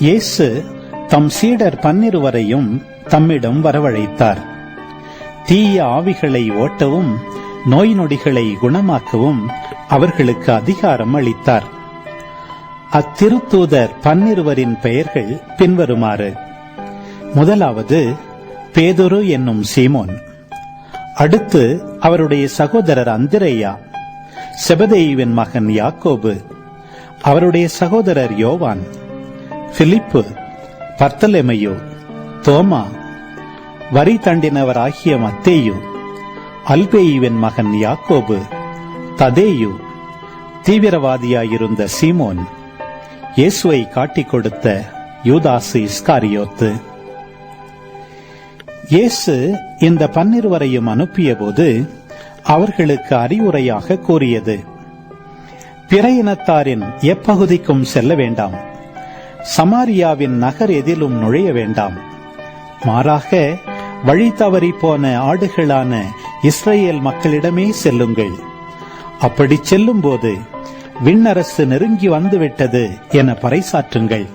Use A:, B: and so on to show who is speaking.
A: இயேசு தம் சீடர் 12 தம்மிடம் வரவழைத்தார். தீய ஆவிகளை ஓட்டவும் நோய் நொடிகளை குணமாக்கவும் அவர்களுக்கு அதிகாரம் அளித்தார். அத்திருத்தூதர் 12 பெயர்கள் பின்வருமாறு: முதலாவது பேதுரு என்னும் சீமோன், அடுத்து அவருடைய சகோதரர் அந்திரேயா, செபதேயுவின் மகன் யாக்கோபு, அவருடைய சகோதரர் யோவான், பிலிப்பு, பர்த்தலெமையு, தோமா, வரி தண்டினவராகிய மத்தேயு, அல்பேயுவின் மகன் யாக்கோபு, ததேயு, தீவிரவாதியாயிருந்த சீமோன், இயேசுவை காட்டிக் கொடுத்த யூதாசு இஸ்காரியோத்து. இயேசு இந்த 12 அனுப்பிய போது அவர்களுக்கு அறிவுரையாக கூறியது: பிற இனத்தாரின் எப்பகுதிக்கும் செல்ல வேண்டாம், சமாரியாவின் நகர் எதிலும் நுழைய வேண்டாம். மாறாக வழி தவறி போன ஆடுகளான இஸ்ரேல் மக்களிடமே செல்லுங்கள். அப்படி செல்லும் போது விண்ணரசு நெருங்கி வந்துவிட்டது என பறைசாற்றுங்கள்.